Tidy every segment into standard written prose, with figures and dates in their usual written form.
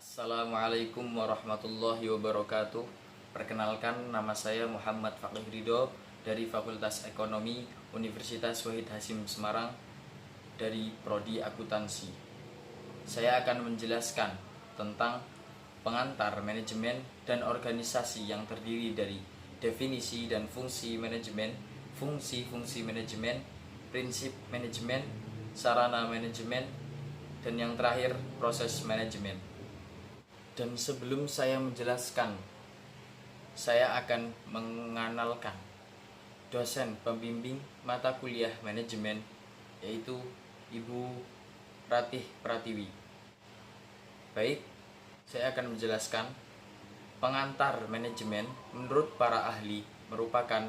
Assalamualaikum warahmatullahi wabarakatuh. Perkenalkan, nama saya Muhammad Faqih Ridho dari Fakultas Ekonomi Universitas Wahid Hasim Semarang dari Prodi Akuntansi. Saya akan menjelaskan tentang pengantar manajemen dan organisasi yang terdiri dari definisi dan fungsi manajemen, fungsi-fungsi manajemen, prinsip manajemen, sarana manajemen, dan yang terakhir proses manajemen. Dan sebelum saya menjelaskan, saya akan mengenalkan dosen pembimbing mata kuliah manajemen, yaitu Ibu Ratih Pratiwi. Baik, saya akan menjelaskan pengantar manajemen menurut para ahli merupakan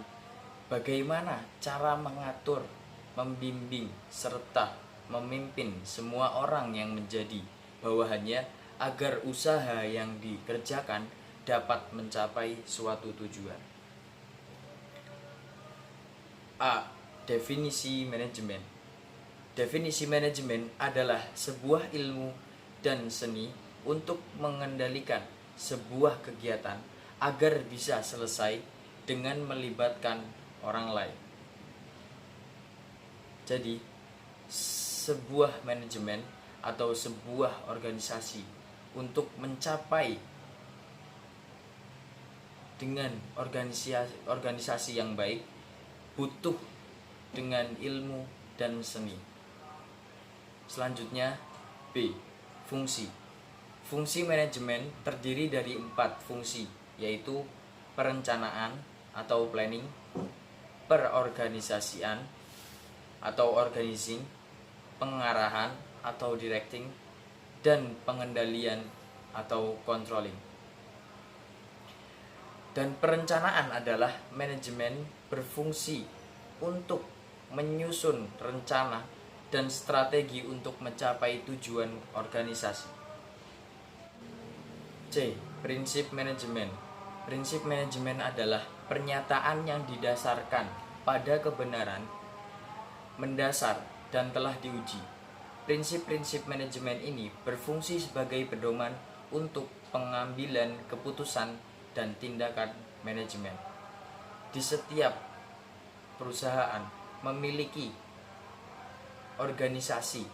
bagaimana cara mengatur, membimbing, serta memimpin semua orang yang menjadi bawahannya agar usaha yang dikerjakan dapat mencapai suatu tujuan. A. Definisi manajemen. Definisi manajemen adalah sebuah ilmu dan seni untuk mengendalikan sebuah kegiatan agar bisa selesai dengan melibatkan orang lain. Jadi, sebuah manajemen atau sebuah organisasi untuk mencapai dengan organisasi yang baik butuh dengan ilmu dan seni. Selanjutnya B. Fungsi. Fungsi manajemen terdiri dari 4 fungsi, yaitu perencanaan atau planning, perorganisasian atau organizing, pengarahan atau directing, dan pengendalian atau controlling. Dan perencanaan adalah manajemen berfungsi untuk menyusun rencana dan strategi untuk mencapai tujuan organisasi. C. Prinsip manajemen. Prinsip manajemen adalah pernyataan yang didasarkan pada kebenaran mendasar dan telah diuji. Prinsip-prinsip manajemen ini berfungsi sebagai pedoman untuk pengambilan keputusan dan tindakan manajemen. Di setiap perusahaan memiliki organisasi.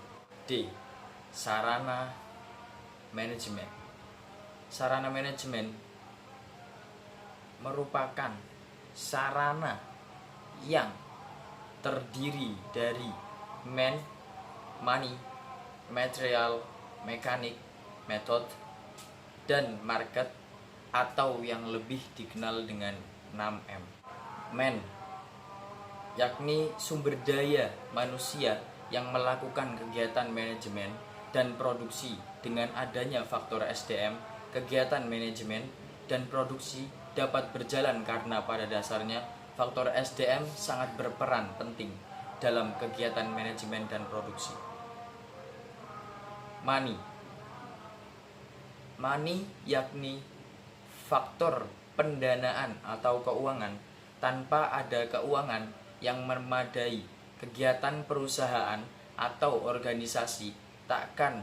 D. Sarana manajemen. Sarana manajemen merupakan sarana yang terdiri dari money, material, mekanik, method, dan market, atau yang lebih dikenal dengan 6M. Man, yakni sumber daya manusia yang melakukan kegiatan manajemen dan produksi. Dengan adanya faktor SDM, kegiatan manajemen dan produksi dapat berjalan karena pada dasarnya faktor SDM sangat berperan penting dalam kegiatan manajemen dan produksi. Money yakni faktor pendanaan atau keuangan. Tanpa ada keuangan yang memadai, kegiatan perusahaan atau organisasi takkan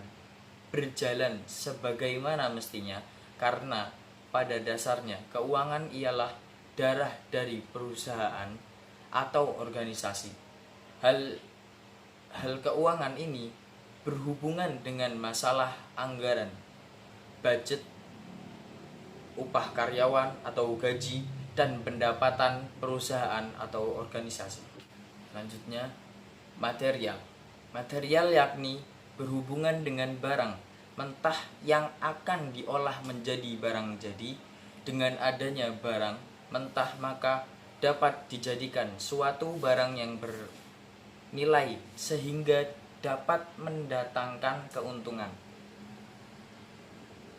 berjalan sebagaimana mestinya, karena pada dasarnya keuangan ialah darah dari perusahaan atau organisasi. Hal keuangan ini berhubungan dengan masalah anggaran, budget, upah karyawan atau gaji, dan pendapatan perusahaan atau organisasi. Selanjutnya, material. Material yakni berhubungan dengan barang mentah yang akan diolah menjadi barang jadi. Dengan adanya barang mentah maka dapat dijadikan suatu barang yang bernilai sehingga dapat mendatangkan keuntungan.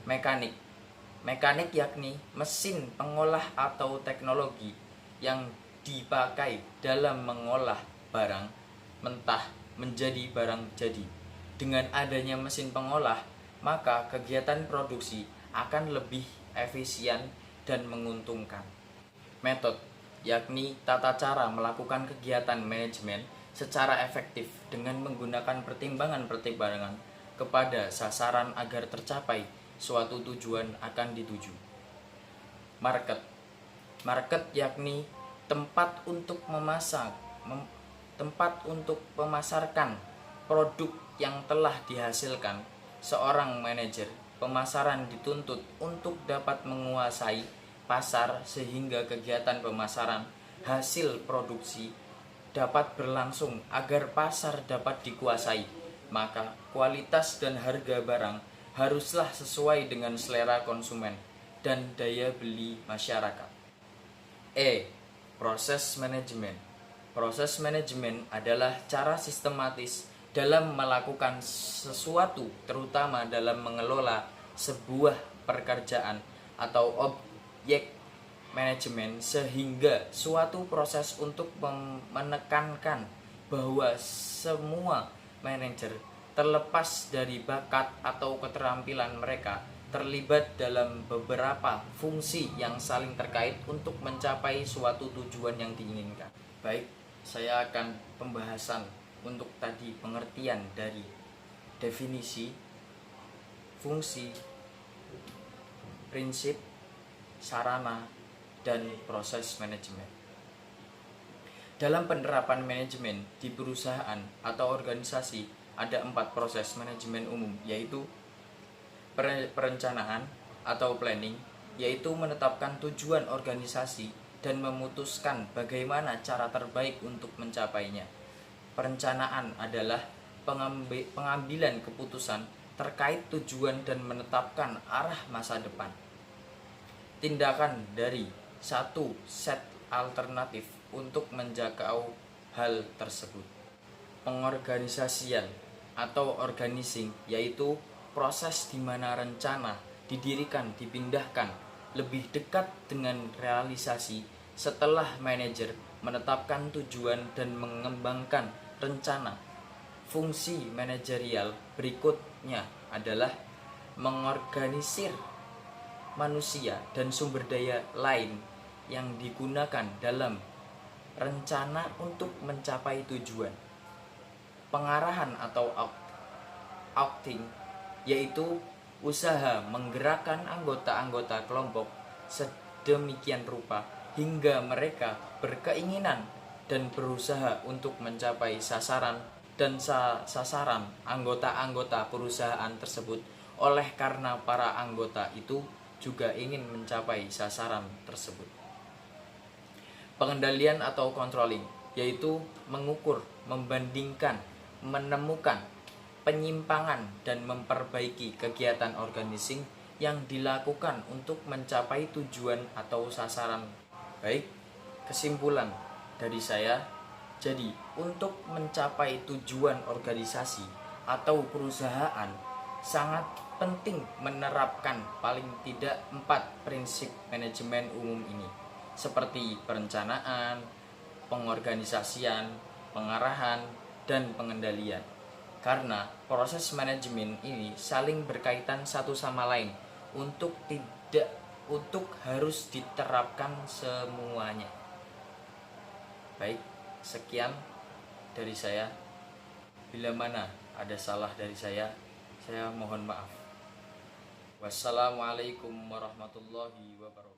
Mekanik yakni mesin pengolah atau teknologi yang dipakai dalam mengolah barang mentah menjadi barang jadi. Dengan adanya mesin pengolah, maka kegiatan produksi akan lebih efisien dan menguntungkan. Metode yakni tata cara melakukan kegiatan manajemen secara efektif dengan menggunakan pertimbangan-pertimbangan kepada sasaran agar tercapai suatu tujuan akan dituju. Market. Market yakni tempat untuk memasarkan produk yang telah dihasilkan. Seorang manajer pemasaran dituntut untuk dapat menguasai pasar sehingga kegiatan pemasaran hasil produksi dapat berlangsung agar pasar dapat dikuasai. Maka kualitas dan harga barang haruslah sesuai dengan selera konsumen dan daya beli masyarakat. Proses manajemen. Proses manajemen adalah cara sistematis dalam melakukan sesuatu, terutama dalam mengelola sebuah pekerjaan atau objek manajemen, sehingga suatu proses untuk menekankan bahwa semua manajer, terlepas dari bakat atau keterampilan mereka, terlibat dalam beberapa fungsi yang saling terkait untuk mencapai suatu tujuan yang diinginkan. Baik, saya akan pembahasan untuk tadi pengertian dari definisi, fungsi, prinsip, sarana, dan proses manajemen. Dalam penerapan manajemen di perusahaan atau organisasi ada 4 proses manajemen umum, yaitu perencanaan atau planning, yaitu menetapkan tujuan organisasi dan memutuskan bagaimana cara terbaik untuk mencapainya. Perencanaan adalah pengambilan keputusan terkait tujuan dan menetapkan arah masa depan. Tindakan dari satu set alternatif untuk menjangkau hal tersebut. Pengorganisasian atau organizing yaitu proses di mana rencana didirikan dipindahkan lebih dekat dengan realisasi setelah manajer menetapkan tujuan dan mengembangkan rencana. Fungsi manajerial berikutnya adalah mengorganisir manusia dan sumber daya lain yang digunakan dalam rencana untuk mencapai tujuan. Pengarahan atau acting yaitu usaha menggerakkan anggota-anggota kelompok sedemikian rupa hingga mereka berkeinginan dan berusaha untuk mencapai sasaran dan sasaran anggota-anggota perusahaan tersebut, oleh karena para anggota itu juga ingin mencapai sasaran tersebut. Pengendalian atau controlling yaitu mengukur, membandingkan, menemukan penyimpangan dan memperbaiki kegiatan organizing yang dilakukan untuk mencapai tujuan atau sasaran. Baik, kesimpulan dari saya, jadi untuk mencapai tujuan organisasi atau perusahaan sangat penting menerapkan paling tidak 4 prinsip manajemen umum ini, seperti perencanaan, pengorganisasian, pengarahan, dan pengendalian. Karena proses manajemen ini saling berkaitan satu sama lain untuk harus diterapkan semuanya. Baik, sekian dari saya. Bila mana ada salah dari saya mohon maaf. Wassalamualaikum warahmatullahi wabarakatuh.